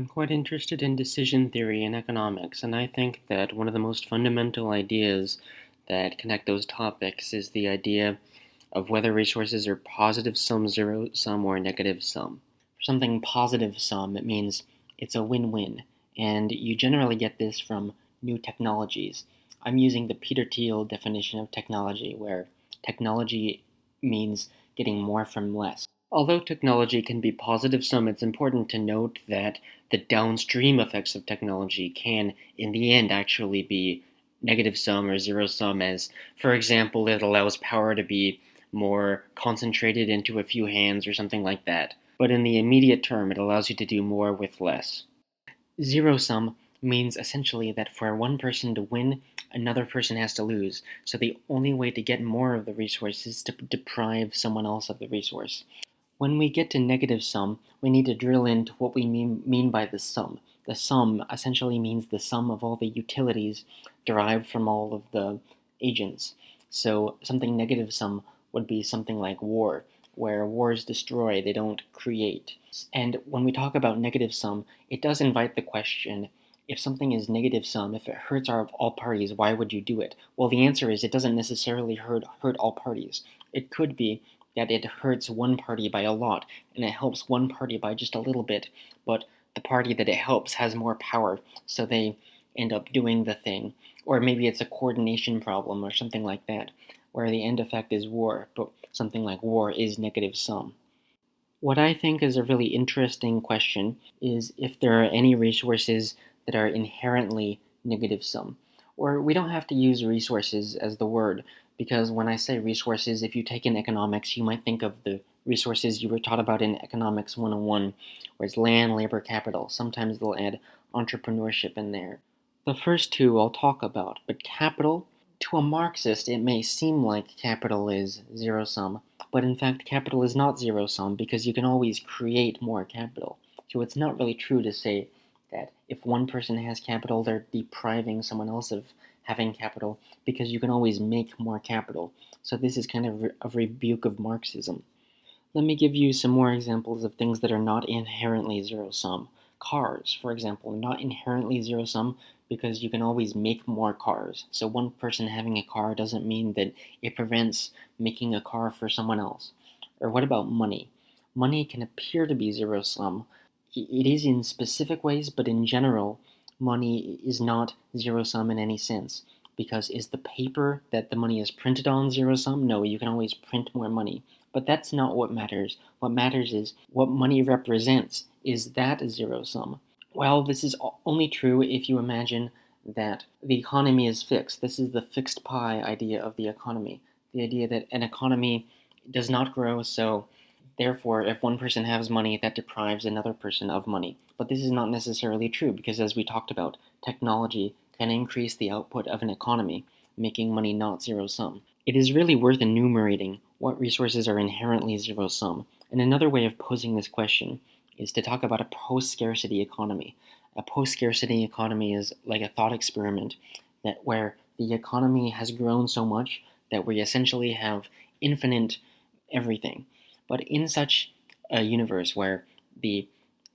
I'm quite interested in decision theory and economics, and I think that one of the most fundamental ideas that connect those topics is the idea of whether resources are positive sum, zero sum, or negative sum. For something positive sum, it means it's a win-win, and you generally get this from new technologies. I'm using the Peter Thiel definition of technology, where technology means getting more from less. Although technology can be positive sum, it's important to note that the downstream effects of technology can, in the end, actually be negative sum or zero sum, as, for example, it allows power to be more concentrated into a few hands or something like that. But in the immediate term, it allows you to do more with less. Zero sum means essentially that for one person to win, another person has to lose. So the only way to get more of the resource is to deprive someone else of the resource. When we get to negative sum, we need to drill into what we mean by the sum. The sum essentially means the sum of all the utilities derived from all of the agents. So something negative sum would be something like war, where wars destroy, they don't create. And when we talk about negative sum, it does invite the question, if something is negative sum, if it hurts all parties, why would you do it? Well, the answer is it doesn't necessarily hurt all parties. It could be that it hurts one party by a lot, and it helps one party by just a little bit, but the party that it helps has more power, so they end up doing the thing. Or maybe it's a coordination problem or something like that, where the end effect is war, but something like war is negative sum. What I think is a really interesting question is if there are any resources that are inherently negative sum. Or we don't have to use resources as the word, because when I say resources, if you take in economics, you might think of the resources you were taught about in Economics 101, where it's land, labor, capital. Sometimes they'll add entrepreneurship in there. The first two I'll talk about, but capital, to a Marxist, it may seem like capital is zero sum, but in fact, capital is not zero sum because you can always create more capital. So it's not really true to say that if one person has capital, they're depriving someone else of having capital because you can always make more capital. So this is kind of a rebuke of Marxism. Let me give you some more examples of things that are not inherently zero sum. Cars, for example, are not inherently zero sum because you can always make more cars. So one person having a car doesn't mean that it prevents making a car for someone else. Or what about money? Money can appear to be zero sum. It is in specific ways, but in general, money is not zero sum in any sense. Because is the paper that the money is printed on zero sum? No, you can always print more money. But that's not what matters. What matters is what money represents. Is that zero sum? Well, this is only true if you imagine that the economy is fixed. This is the fixed pie idea of the economy. The idea that an economy does not grow, so therefore, if one person has money, that deprives another person of money. But this is not necessarily true because, as we talked about, technology can increase the output of an economy, making money not zero sum. It is really worth enumerating what resources are inherently zero sum. And another way of posing this question is to talk about a post-scarcity economy. A post-scarcity economy is like a thought experiment where the economy has grown so much that we essentially have infinite everything. But in such a universe where the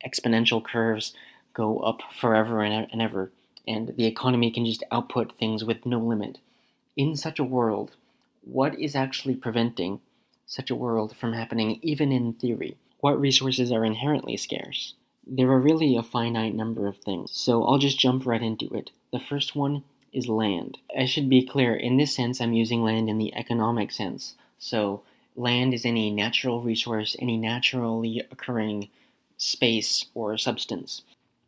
exponential curves go up forever and ever, and the economy can just output things with no limit, in such a world, what is actually preventing such a world from happening even in theory? What resources are inherently scarce? There are really a finite number of things, so I'll just jump right into it. The first one is land. I should be clear, in this sense I'm using land in the economic sense. So land is any natural resource, any naturally occurring space or substance.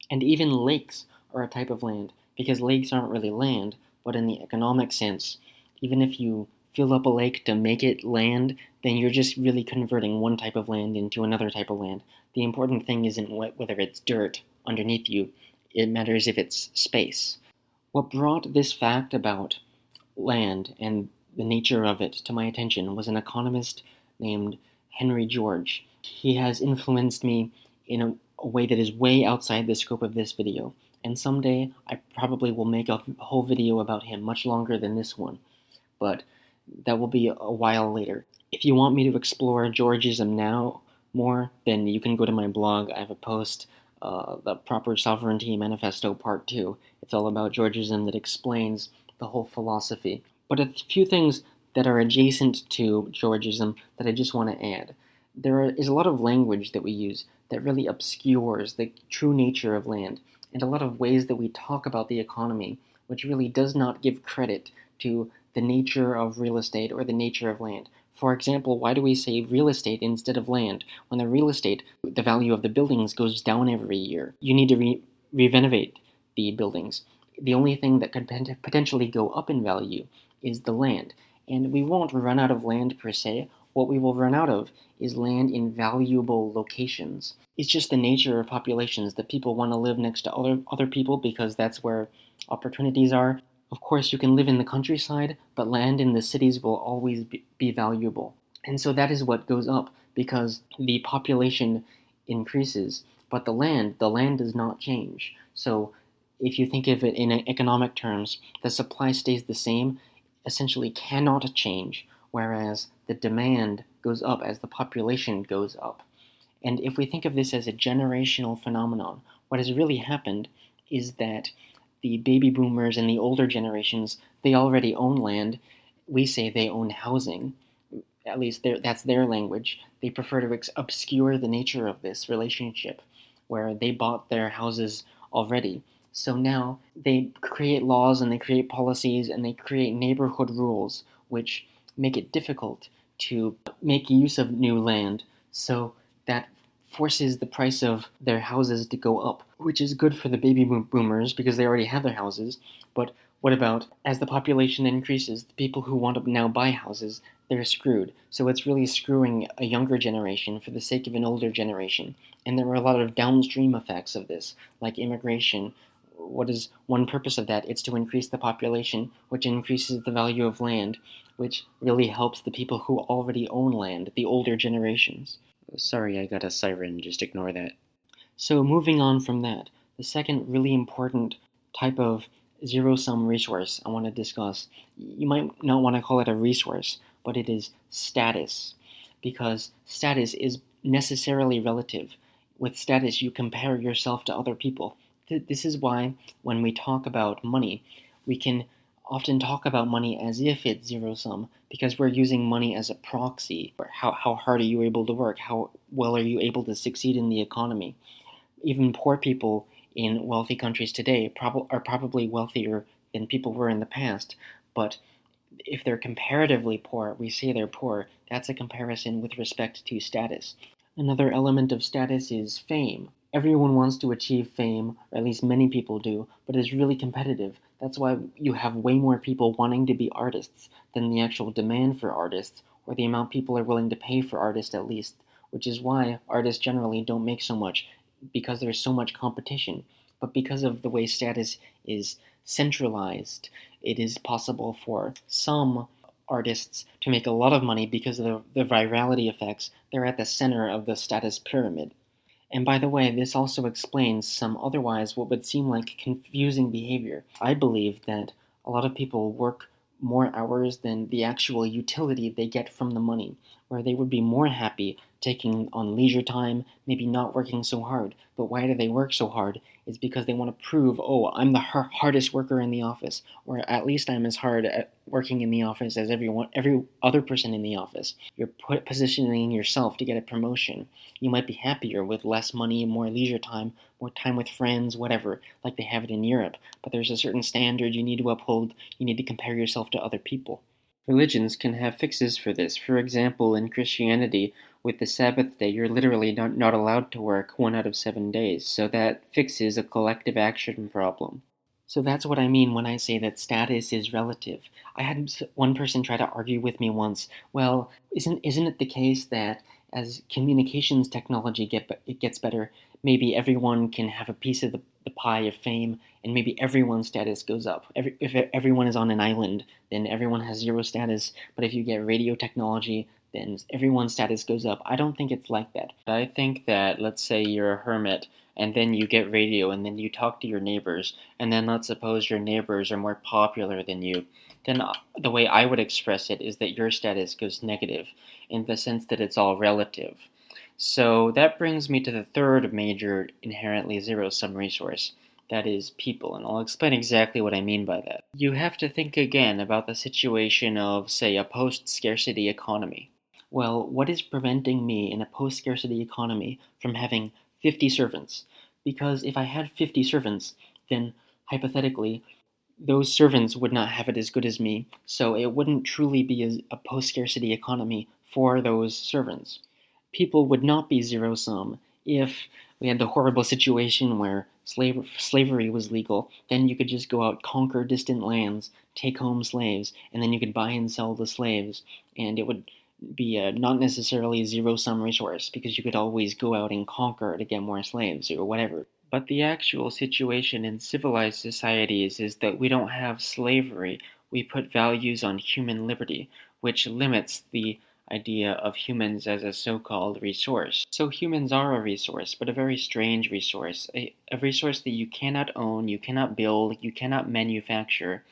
And even lakes are a type of land, because lakes aren't really land, but in the economic sense, even if you fill up a lake to make it land, then you're just really converting one type of land into another type of land. The important thing isn't whether it's dirt underneath you, it matters if it's space. What brought this fact about land and the nature of it to my attention was an economist named Henry George. He has influenced me in a way that is way outside the scope of this video, and someday I probably will make a whole video about him, much longer than this one, but that will be a while later. If you want me to explore Georgism now more, then you can go to my blog. I have a post the Proper Sovereignty Manifesto Part 2. It's all about Georgism that explains the whole philosophy. But a few things that are adjacent to Georgism that I just want to add. Is a lot of language that we use that really obscures the true nature of land, and a lot of ways that we talk about the economy, which really does not give credit to the nature of real estate or the nature of land. For example, why do we say real estate instead of land when the real estate, the value of the buildings goes down every year? You need to renovate the buildings. The only thing that could potentially go up in value is the land. And we won't run out of land per se. What we will run out of is land in valuable locations. It's just the nature of populations that people want to live next to other people because that's where opportunities are. Of course, you can live in the countryside, but land in the cities will always be valuable. And so that is what goes up because the population increases, but the land does not change. So if you think of it in economic terms, the supply stays the same, essentially cannot change, whereas the demand goes up as the population goes up. And if we think of this as a generational phenomenon, what has really happened is that the baby boomers and the older generations, they already own land. We say they own housing. At least that's their language. They prefer to obscure the nature of this relationship, where they bought their houses already. So now they create laws and they create policies and they create neighborhood rules, which make it difficult to make use of new land. So that forces the price of their houses to go up, which is good for the baby boomers because they already have their houses. But what about as the population increases, the people who want to now buy houses, they're screwed. So it's really screwing a younger generation for the sake of an older generation. And there are a lot of downstream effects of this, like immigration. What is one purpose of that? It's to increase the population, which increases the value of land, which really helps the people who already own land, the older generations. Sorry, I got a siren, just ignore that. So, moving on from that, the second really important type of zero sum resource I want to discuss, you might not want to call it a resource, but it is status. Because status is necessarily relative. With status, you compare yourself to other people. This is why when we talk about money, we can often talk about money as if it's zero sum because we're using money as a proxy. How hard are you able to work? How well are you able to succeed in the economy? Even poor people in wealthy countries today are probably wealthier than people were in the past. But if they're comparatively poor, we say they're poor. That's a comparison with respect to status. Another element of status is fame. Everyone wants to achieve fame, or at least many people do, but it's really competitive. That's why you have way more people wanting to be artists than the actual demand for artists, or the amount people are willing to pay for artists at least, which is why artists generally don't make so much, because there's so much competition. But because of the way status is centralized, it is possible for some artists to make a lot of money because of the virality effects. They're at the center of the status pyramid. And by the way, this also explains some otherwise what would seem like confusing behavior. I believe that a lot of people work more hours than the actual utility they get from the money, where they would be more happy taking on leisure time, maybe not working so hard. But why do they work so hard? It's because they want to prove, oh, I'm the hardest worker in the office, or at least I'm as hard at working in the office as every other person in the office. You're positioning yourself to get a promotion. You might be happier with less money, more leisure time, more time with friends, whatever, like they have it in Europe. But there's a certain standard you need to uphold. You need to compare yourself to other people. Religions can have fixes for this. For example, in Christianity, with the Sabbath day, you're literally not allowed to work 1 out of 7 days. So that fixes a collective action problem. So that's what I mean when I say that status is relative. I had one person try to argue with me once. Well, isn't it the case that as communications technology gets better, maybe everyone can have a piece of the pie of fame, and maybe everyone's status goes up. If everyone is on an island, then everyone has zero status. But if you get radio technology, then everyone's status goes up. I don't think it's like that. I think that, let's say you're a hermit, and then you get radio, and then you talk to your neighbors, and then let's suppose your neighbors are more popular than you, then the way I would express it is that your status goes negative, in the sense that it's all relative. So that brings me to the third major inherently zero-sum resource. That is people, and I'll explain exactly what I mean by that. You have to think again about the situation of, say, a post-scarcity economy. Well, what is preventing me in a post-scarcity economy from having 50 servants? Because if I had 50 servants, then hypothetically, those servants would not have it as good as me, so it wouldn't truly be a post-scarcity economy for those servants. People would not be zero-sum if we had the horrible situation where slavery was legal. Then you could just go out, conquer distant lands, take home slaves, and then you could buy and sell the slaves, and it would be not necessarily a zero-sum resource because you could always go out and conquer to get more slaves or whatever. But the actual situation in civilized societies is that we don't have slavery. We put values on human liberty, which limits the idea of humans as a so-called resource. So humans are a resource, but a very strange resource. A resource that you cannot own, you cannot build, you cannot manufacture.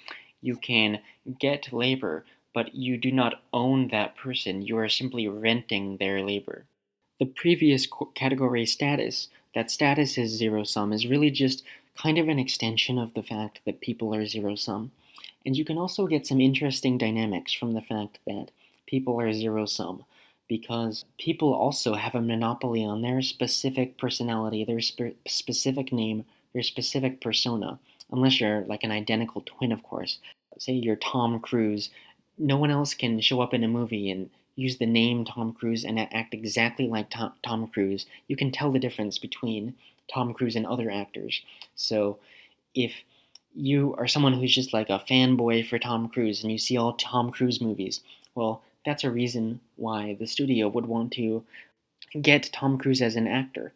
You can get labor, but you do not own that person. You are simply renting their labor. The previous category status, that status is zero-sum, is really just kind of an extension of the fact that people are zero-sum. And you can also get some interesting dynamics from the fact that people are zero-sum, because people also have a monopoly on their specific personality, their specific name, their specific persona, unless you're like an identical twin, of course. Say you're Tom Cruise, no one else can show up in a movie and use the name Tom Cruise and act exactly like Tom Cruise. You can tell the difference between Tom Cruise and other actors. So if you are someone who's just like a fanboy for Tom Cruise and you see all Tom Cruise movies, well, that's a reason why the studio would want to get Tom Cruise as an actor.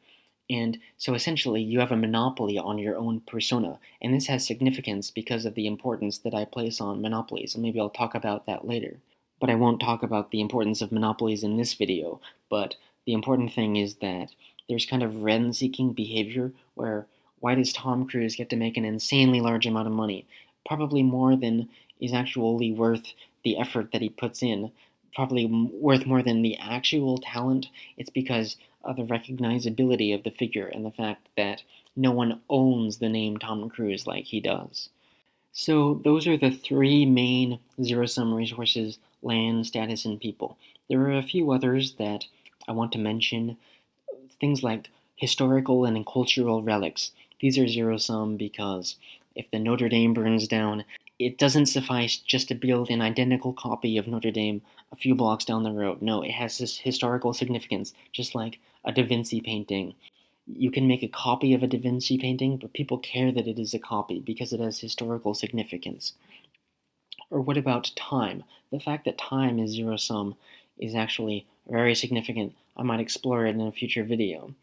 And so essentially, you have a monopoly on your own persona. And this has significance because of the importance that I place on monopolies. And maybe I'll talk about that later. But I won't talk about the importance of monopolies in this video. But the important thing is that there's kind of rent-seeking behavior where why does Tom Cruise get to make an insanely large amount of money? Probably more than is actually worth the effort that he puts in. Probably worth more than the actual talent. It's because of the recognizability of the figure and the fact that no one owns the name Tom Cruise like he does. So those are the three main zero-sum resources: land, status, and people. There are a few others that I want to mention, things like historical and cultural relics. These are zero-sum because if the Notre Dame burns down, it doesn't suffice just to build an identical copy of Notre Dame a few blocks down the road. No, it has this historical significance, just like a Da Vinci painting. You can make a copy of a Da Vinci painting, but people care that it is a copy because it has historical significance. Or what about time? The fact that time is zero-sum is actually very significant. I might explore it in a future video.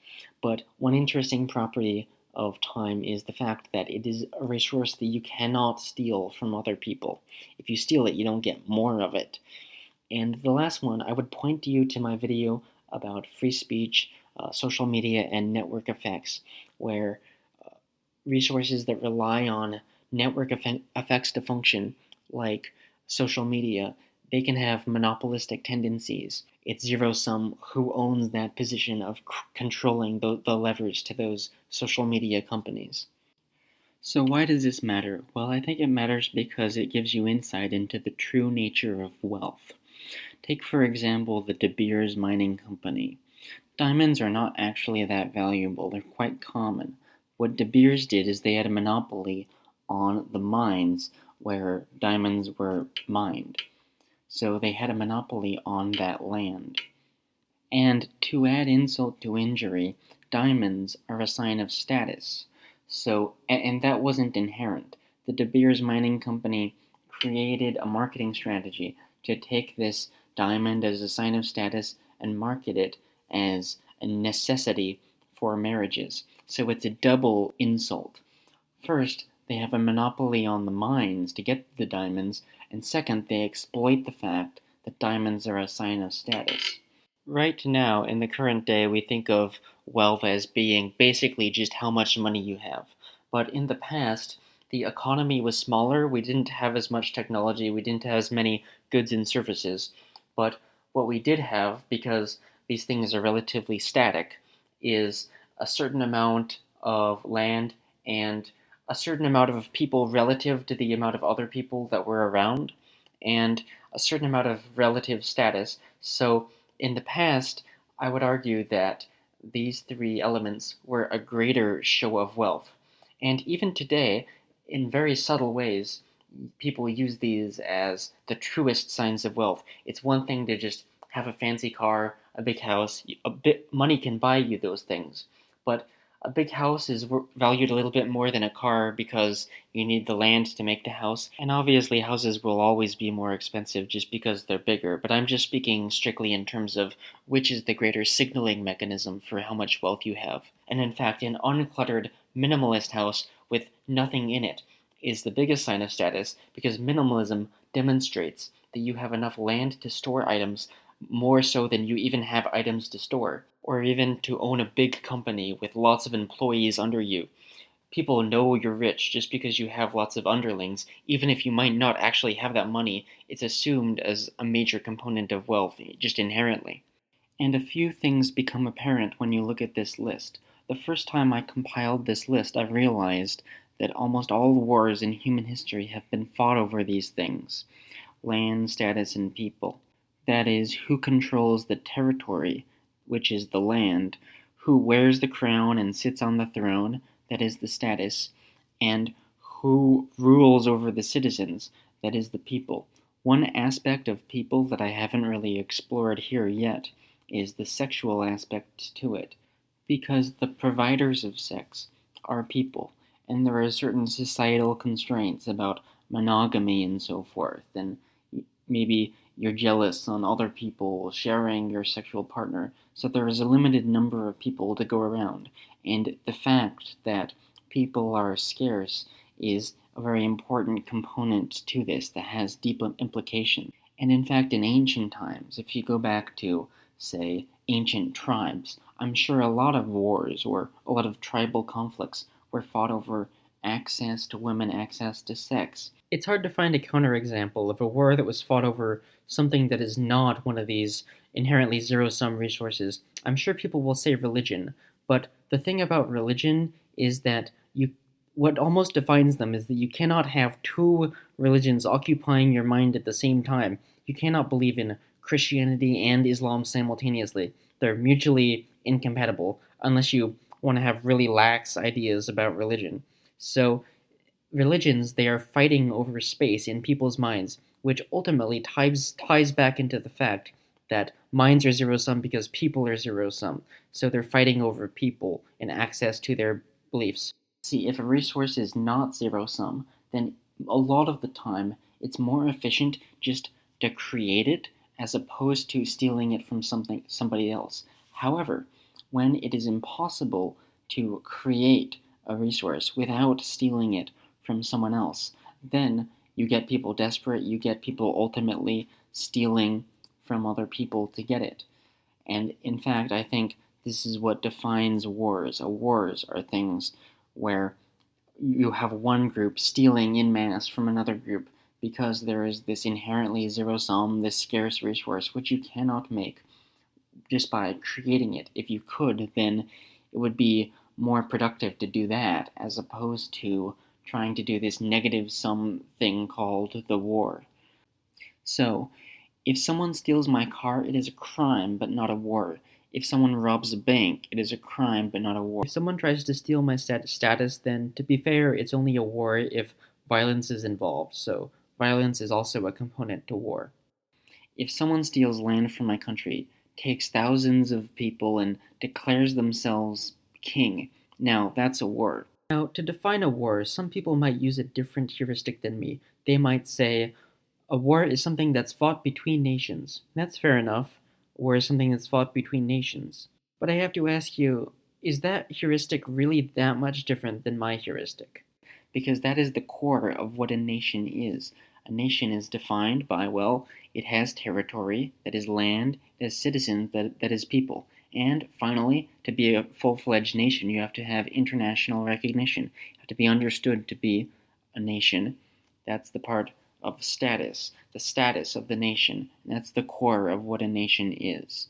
But one interesting property of time is the fact that it is a resource that you cannot steal from other people. If you steal it, you don't get more of it. And the last one, I would point you to my video about free speech, social media, and network effects, where resources that rely on network effects to function, like social media, they can have monopolistic tendencies. It's zero-sum who owns that position of controlling the levers to those social media companies. So why does this matter? Well, I think it matters because it gives you insight into the true nature of wealth. Take, for example, the De Beers Mining Company. Diamonds are not actually that valuable, they're quite common. What De Beers did is they had a monopoly on the mines where diamonds were mined. So they had a monopoly on that land. And to add insult to injury, diamonds are a sign of status. So, and that wasn't inherent. The De Beers Mining Company created a marketing strategy to take this diamond as a sign of status and market it as a necessity for marriages. So it's a double insult. First, they have a monopoly on the mines to get the diamonds, and second, they exploit the fact that diamonds are a sign of status. Right now, in the current day, we think of wealth as being basically just how much money you have. But in the past, the economy was smaller, we didn't have as much technology, we didn't have as many goods and services. But what we did have, because these things are relatively static is a certain amount of land and a certain amount of people relative to the amount of other people that were around, and a certain amount of relative status. So in the past, I would argue that these three elements were a greater show of wealth. And even today, in very subtle ways, people use these as the truest signs of wealth. It's one thing to just have a fancy car, a big house. A bit money can buy you those things, but a big house is valued a little bit more than a car because you need the land to make the house. And obviously, houses will always be more expensive just because they're bigger. But I'm just speaking strictly in terms of which is the greater signaling mechanism for how much wealth you have. And in fact, an uncluttered minimalist house with nothing in it is the biggest sign of status because minimalism demonstrates that you have enough land to store items more so than you even have items to store, or even to own a big company with lots of employees under you. People know you're rich just because you have lots of underlings. Even if you might not actually have that money, it's assumed as a major component of wealth, just inherently. And a few things become apparent when you look at this list. The first time I compiled this list, I realized that almost all wars in human history have been fought over these things: land, status, and people. That is, who controls the territory, which is the land, who wears the crown and sits on the throne, that is the status, and who rules over the citizens, that is the people. One aspect of people that I haven't really explored here yet is the sexual aspect to it, because the providers of sex are people, and there are certain societal constraints about monogamy and so forth, and maybe you're jealous on other people sharing your sexual partner, so there is a limited number of people to go around, and the fact that people are scarce is a very important component to this that has deep implication. And in fact, in ancient times, if you go back to, say, ancient tribes, I'm sure a lot of wars or a lot of tribal conflicts were fought over access to women, access to sex. It's hard to find a counterexample of a war that was fought over something that is not one of these inherently zero sum resources. I'm sure people will say religion, but the thing about religion is that what almost defines them is that you cannot have two religions occupying your mind at the same time. You cannot believe in Christianity and Islam simultaneously. They're mutually incompatible unless you want to have really lax ideas about religion. So, religions, they are fighting over space in people's minds, which ultimately ties back into the fact that minds are zero sum because people are zero sum. So they're fighting over people and access to their beliefs. See, if a resource is not zero sum, then a lot of the time it's more efficient just to create it as opposed to stealing it from somebody else. However, when it is impossible to create a resource without stealing it from someone else, then you get people desperate, you get people ultimately stealing from other people to get it. And in fact, I think this is what defines wars. Wars are things where you have one group stealing in mass from another group because there is this inherently zero sum, this scarce resource, which you cannot make just by creating it. If you could, then it would be more productive to do that as opposed to trying to do this negative sum thing called the war. So, if someone steals my car, it is a crime, but not a war. If someone robs a bank, it is a crime, but not a war. If someone tries to steal my status, then to be fair, it's only a war if violence is involved. So, violence is also a component to war. If someone steals land from my country, takes thousands of people, and declares themselves king, now that's a war. Now, to define a war, some people might use a different heuristic than me. They might say, a war is something that's fought between nations. That's fair enough. War is something that's fought between nations. But I have to ask you, is that heuristic really that much different than my heuristic? Because that is the core of what a nation is. A nation is defined by, well, it has territory, that is land, it has citizens, that is people. And finally, to be a full-fledged nation, you have to have international recognition. You have to be understood to be a nation. That's the part of status, the status of the nation. That's the core of what a nation is.